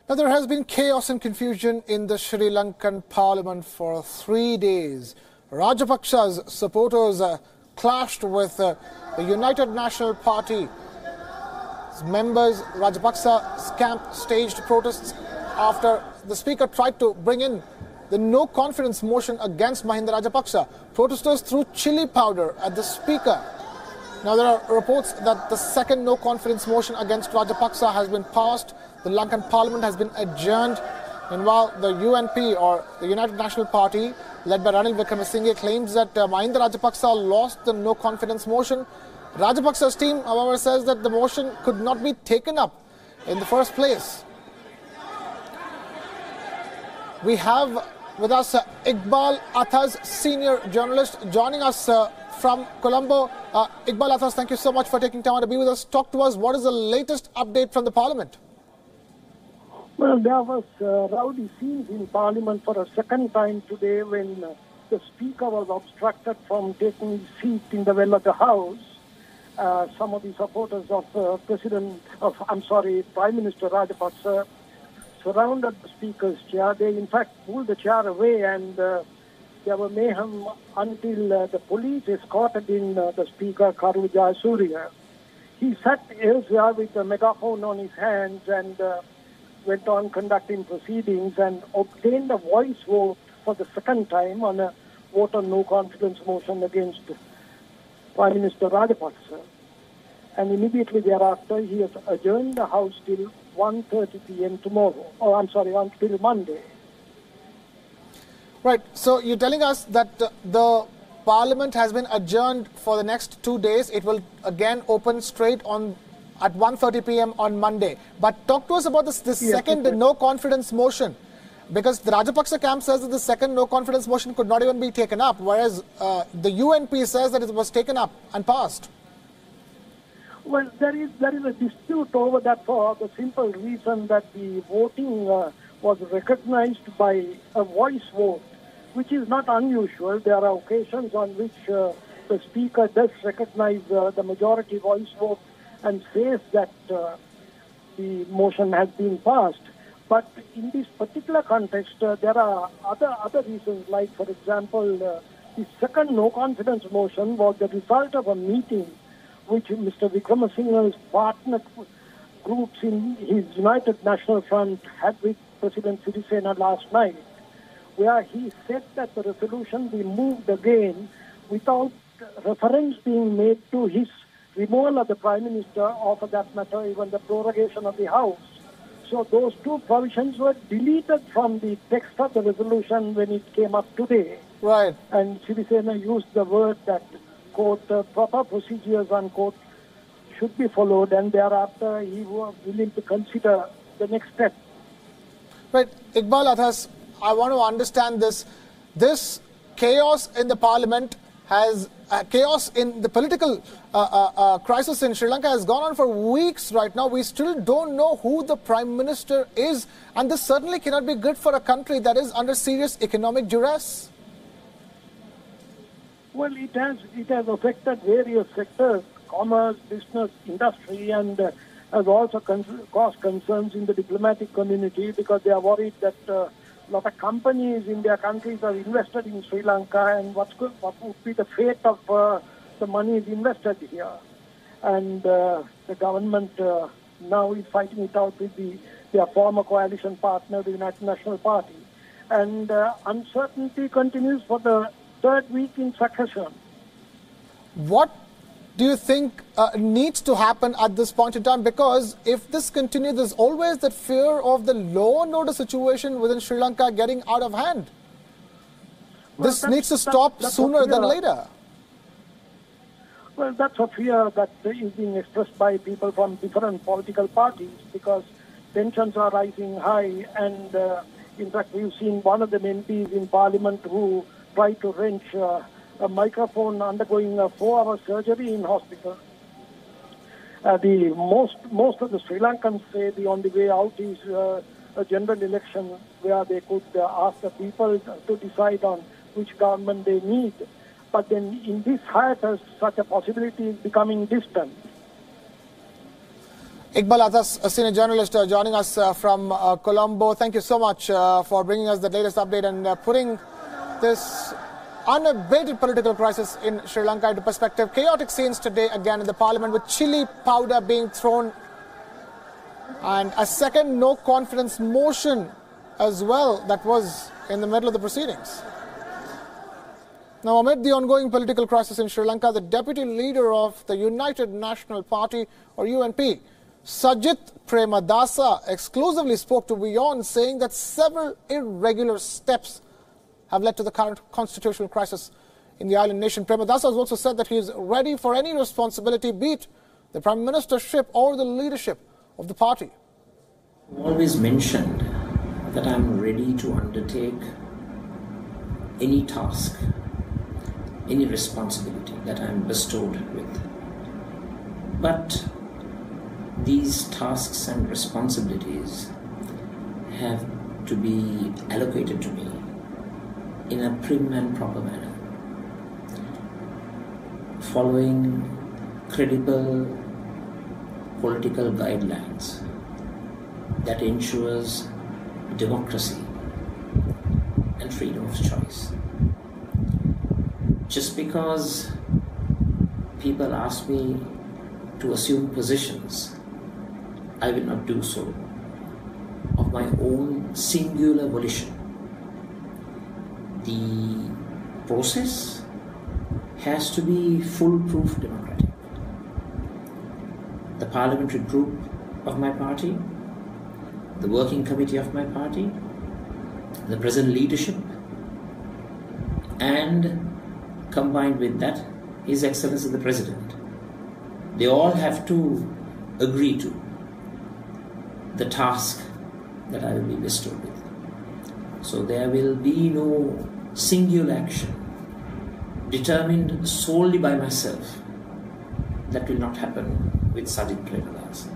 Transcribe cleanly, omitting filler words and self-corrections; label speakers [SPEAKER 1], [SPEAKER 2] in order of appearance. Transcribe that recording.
[SPEAKER 1] Now, there has been chaos and confusion in the Sri Lankan parliament for 3 days. Rajapaksa's supporters clashed with the United National Party members. Rajapaksa's camp staged protests after the speaker tried to bring in the no-confidence motion against Mahinda Rajapaksa. Protesters threw chilli powder at the speaker. Now, there are reports that the second no-confidence motion against Rajapaksa has been passed. The Lankan parliament has been adjourned. And while the UNP, or the United National Party, led by Ranil Wickremesinghe, claims that Mahinda Rajapaksa lost the no-confidence motion, Rajapaksa's team, however, says that the motion could not be taken up in the first place. We have with us Iqbal Athas, senior journalist, joining us from Colombo. Iqbal Athas, thank you so much for taking time to be with us. Talk to us. What is the latest update from the parliament?
[SPEAKER 2] Well, there was rowdy scenes in parliament for a second time today when the speaker was obstructed from taking his seat in the well of the house. Some of the supporters of Prime Minister Rajapaksa surrounded the speaker's chair. They, in fact, pulled the chair away, and there were mayhem until the police escorted in the speaker, Karu Jayasuriya. He sat elsewhere with a megaphone on his hands and went on conducting proceedings and obtained a voice vote for the second time on a vote on no confidence motion against Prime Minister Rajapaksa. And immediately thereafter, he has adjourned the House till 1:30 p.m. till Monday.
[SPEAKER 1] Right. So you're telling us that the Parliament has been adjourned for the next 2 days. It will again open straight at 1:30 p.m. on Monday. But talk to us about this second no-confidence motion. Because the Rajapaksa camp says that the second no-confidence motion could not even be taken up, whereas the UNP says that it was taken up and passed.
[SPEAKER 2] Well, there is a dispute over that for the simple reason that the voting was recognized by a voice vote, which is not unusual. There are occasions on which the speaker does recognize the majority voice vote and says that the motion has been passed. But in this particular context, there are other reasons, like, for example, the second no-confidence motion was the result of a meeting which Mr. Wickremesinghe's partner groups in his United National Front had with President Sirisena last night, where he said that the resolution be moved again without reference being made to his removal of the Prime Minister, or for that matter, even the prorogation of the House. So those two provisions were deleted from the text of the resolution when it came up today.
[SPEAKER 1] Right.
[SPEAKER 2] And Sirisena used the word that, quote, proper procedures, unquote, should be followed, and thereafter he was willing to consider the next step.
[SPEAKER 1] Right. Iqbal Athas, I want to understand this. This chaos in the parliament has, chaos in the political crisis in Sri Lanka has gone on for weeks right now. We still don't know who the Prime Minister is, and this certainly cannot be good for a country that is under serious economic duress.
[SPEAKER 2] Well, it has affected various sectors, commerce, business, industry, and has also caused concerns in the diplomatic community because they are worried that a lot of companies in their countries are invested in Sri Lanka, and what would be the fate of the money is invested here. And the government now is fighting it out with their former coalition partner, the United National Party. And uncertainty continues for the third week in succession.
[SPEAKER 1] What do you think needs to happen at this point in time? Because if this continues, there's always that fear of the law and order situation within Sri Lanka getting out of hand. Well, this needs to stop sooner than later.
[SPEAKER 2] Well, that's a fear that is being expressed by people from different political parties because tensions are rising high, and in fact we've seen one of the MPs in Parliament who tried to wrench a microphone undergoing a 4-hour surgery in hospital. Most of the Sri Lankans say the only way out is a general election where they could ask the people to decide on which government they need. But then in this hiatus, such a possibility is becoming distant.
[SPEAKER 1] Iqbal Atas, a senior journalist, joining us from Colombo. Thank you so much for bringing us the latest update and putting this unabated political crisis in Sri Lanka into perspective. Chaotic scenes today again in the parliament, with chilli powder being thrown and a second no confidence motion as well that was in the middle of the proceedings. Now, amid the ongoing political crisis in Sri Lanka, the deputy leader of the United National Party, or UNP, Sajith Premadasa, exclusively spoke to Wion, saying that several irregular steps have led to the current constitutional crisis in the island nation. Premadasa has also said that he is ready for any responsibility, be it the prime ministership or the leadership of the party.
[SPEAKER 3] I've always mentioned that I'm ready to undertake any task, any responsibility that I'm bestowed with. But these tasks and responsibilities have to be allocated to me in a prim and proper manner, following credible political guidelines that ensures democracy and freedom of choice. Just because people ask me to assume positions, I will not do so of my own singular volition. The process has to be foolproof democratic. The parliamentary group of my party, the working committee of my party, the present leadership, and combined with that, His Excellency the President, they all have to agree to the task that I will be bestowed with. So there will be no singular action determined solely by myself. That will not happen with Sajith Premadasa.